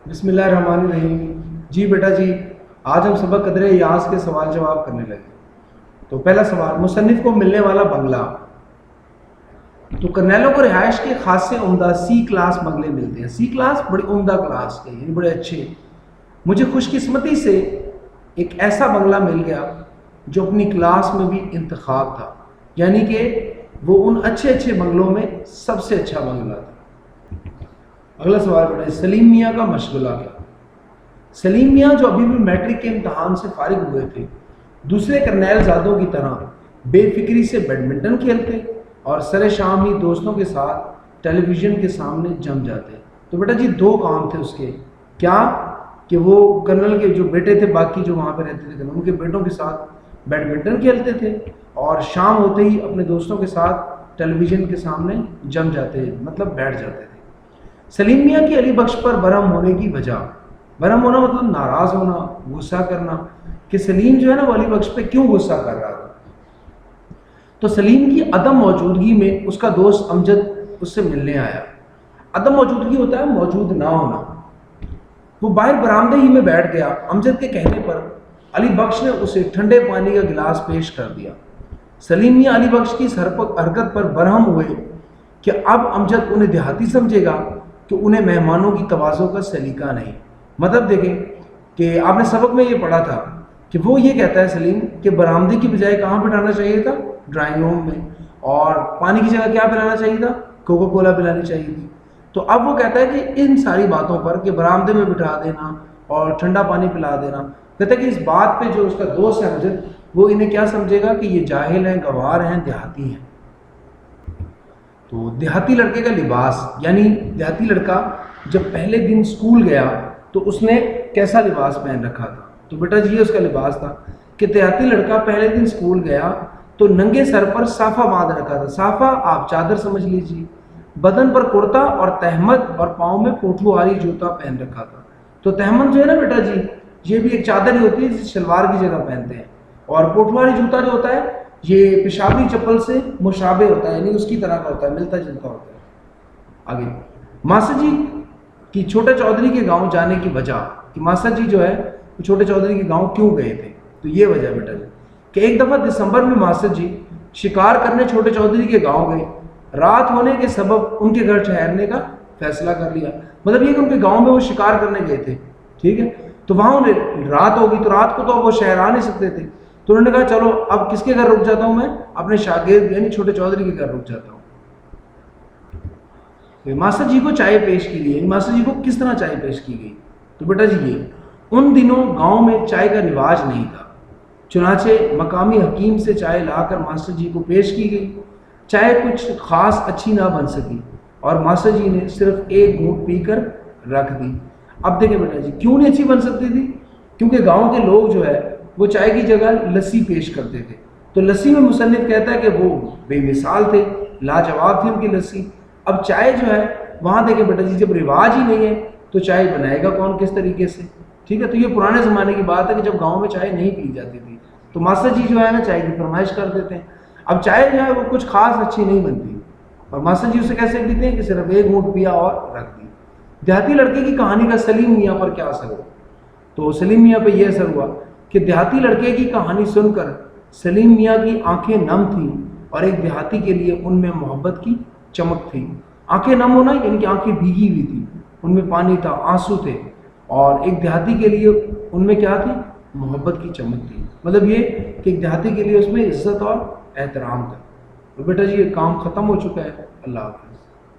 بسم اللہ الرحمن الرحیم۔ جی بیٹا جی، آج ہم سبق قدر یاس کے سوال جواب کرنے لگے۔ تو پہلا سوال، مصنف کو ملنے والا بنگلہ۔ تو کرنیلوں کو رہائش کے خاصے عمدہ سی کلاس بنگلے ملتے ہیں۔ سی کلاس بڑی عمدہ کلاس کے، یعنی بڑے اچھے۔ مجھے خوش قسمتی سے ایک ایسا بنگلہ مل گیا جو اپنی کلاس میں بھی انتخاب تھا، یعنی کہ وہ ان اچھے اچھے بنگلوں میں سب سے اچھا بنگلہ تھا۔ اگلا سوال بیٹا، سلیم میاں کا مشغلہ کیا؟ سلیم میاں جو ابھی بھی میٹرک کے امتحان سے فارغ ہوئے تھے، دوسرے کرنیل زادوں کی طرح بے فکری سے بیڈمنٹن کھیلتے اور سر شام ہی دوستوں کے ساتھ ٹیلی ویژن کے سامنے جم جاتے۔ تو بیٹا جی دو کام تھے اس کے، کیا کہ وہ کرنل کے جو بیٹے تھے باقی جو وہاں پہ رہتے تھے ان کے بیٹوں کے ساتھ بیڈمنٹن کھیلتے تھے، اور شام ہوتے ہی اپنے دوستوں کے ساتھ ٹیلی ویژن کے سامنے جم جاتے، مطلب بیٹھ جاتے تھے۔ سلیم میاں کی علی بخش پر برہم ہونے کی وجہ، برہم ہونا مطلب ناراض ہونا، غصہ کرنا، کہ سلیم جو ہے نا وہ علی بخش پہ کیوں غصہ کر رہا تھا۔ تو سلیم کی عدم موجودگی میں اس کا دوست امجد اس سے ملنے آیا۔ عدم موجودگی ہوتا ہے موجود نہ ہونا۔ وہ باہر برآمدے ہی میں بیٹھ گیا۔ امجد کے کہنے پر علی بخش نے اسے ٹھنڈے پانی کا گلاس پیش کر دیا۔ سلیم میاں علی بخش کی اس حرکت پر برہم ہوئے کہ اب امجد انہیں دیہاتی سمجھے گا کہ انہیں مہمانوں کی تواضع کا سلیقہ نہیں۔ مطلب دیکھیں کہ آپ نے سبق میں یہ پڑھا تھا کہ وہ یہ کہتا ہے سلیم کہ برآمدے کی بجائے کہاں بٹھانا چاہیے تھا؟ ڈرائنگ روم میں، اور پانی کی جگہ کیا پلانا چاہیے تھا؟ کوکا کولا پلانی چاہیے تھی۔ تو اب وہ کہتا ہے کہ ان ساری باتوں پر کہ برآمدے میں بٹھا دینا اور ٹھنڈا پانی پلا دینا، کہتا ہے کہ اس بات پہ جو اس کا دوست ہے امجد، وہ انہیں کیا سمجھے گا کہ یہ جاہل ہیں، گوار ہیں، دیہاتی ہیں۔ تو دیہاتی لڑکے کا لباس، یعنی دیہاتی لڑکا جب پہلے دن اسکول گیا تو اس نے کیسا لباس پہن رکھا تھا؟ تو بیٹا جی اس کا لباس تھا کہ دیہاتی لڑکا پہلے دن اسکول گیا تو ننگے سر پر صافہ باندھ رکھا تھا۔ صافہ آپ چادر سمجھ لیجیے، بدن پر کرتا اور تہمد، اور پاؤں میں پوٹھو والی جوتا پہن رکھا تھا۔ تو تہمد جو ہے نا بیٹا جی، یہ بھی ایک چادر ہی ہوتی ہے جس شلوار کی جگہ پہنتے ہیں، اور پوٹھو والی جوتا جو ہوتا ہے یہ پیشابی چپل سے مشابہ ہوتا ہے، یعنی اس کی طرح کا ہوتا ہے، ملتا جلتا ہوتا ہے۔ آگے، ماسٹر جی کی چھوٹے چودھری کے گاؤں جانے کی وجہ، کہ ماسٹر جی جو ہے وہ چھوٹے چودھری کے گاؤں کیوں گئے تھے؟ تو یہ وجہ بیٹا جی کہ ایک دفعہ دسمبر میں ماسٹر جی شکار کرنے چھوٹے چودھری کے گاؤں گئے۔ رات ہونے کے سبب ان کے گھر ٹھہرنے کا فیصلہ کر لیا۔ مطلب یہ کہ ان کے گاؤں میں وہ شکار کرنے گئے تھے، ٹھیک ہے، تو وہاں انہیں رات ہوگی، تو رات کو تو وہ شہر آ نہیں سکتے تھے، تو انہوں نے کہا چلو اب کس کے گھر رک جاتا ہوں، میں اپنے شاگرد یعنی چھوٹے چودھری کے گھر رک جاتا ہوں۔ ماسٹر جی کو چائے پیش کی گئی، یعنی ماسٹر جی کو کس طرح چائے پیش کی گئی؟ تو بیٹا جی یہ ان دنوں گاؤں میں چائے کا رواج نہیں تھا، چنانچہ مقامی حکیم سے چائے لا کر ماسٹر جی کو پیش کی گئی۔ چائے کچھ خاص اچھی نہ بن سکی اور ماسٹر جی نے صرف ایک گھونٹ پی کر رکھ دی۔ اب دیکھیں بیٹا جی کیوں نہیں اچھی بن سکتی تھی؟ کیونکہ گاؤں کے لوگ جو ہے وہ چائے کی جگہ لسی پیش کرتے تھے۔ تو لسی میں مصنف کہتا ہے کہ وہ بے مثال تھے، لاجواب تھی ان کی لسی۔ اب چائے جو ہے وہاں دیکھیں بیٹا جی جب رواج ہی نہیں ہے تو چائے بنائے گا کون، کس طریقے سے؟ ٹھیک ہے، تو یہ پرانے زمانے کی بات ہے کہ جب گاؤں میں چائے نہیں پی جاتی تھی تو ماسٹر جی جو ہے نا چائے کی فرمائش کر دیتے ہیں۔ اب چائے جو ہے وہ کچھ خاص اچھی نہیں بنتی، اور ماسٹر جی اسے کیسے پیتے ہیں کہ صرف ایک گھونٹ پیا اور رکھ دی۔ دیہاتی لڑکے کی کہانی کا سلیم میاں پر کیا اثر ہوا؟ تو سلیم میاں پہ یہ اثر ہوا کہ دیہاتی لڑکے کی کہانی سن کر سلیم میاں کی آنکھیں نم تھیں، اور ایک دیہاتی کے لیے ان میں محبت کی چمک تھی۔ آنکھیں نم ہونا یعنی کہ آنکھیں بھیگی ہوئی تھی، ان میں پانی تھا، آنسو تھے، اور ایک دیہاتی کے لیے ان میں کیا تھی؟ محبت کی چمک تھی۔ مطلب یہ کہ ایک دیہاتی کے لیے اس میں عزت اور احترام تھا۔ تو بیٹا جی یہ کام ختم ہو چکا ہے۔ اللہ حافظ۔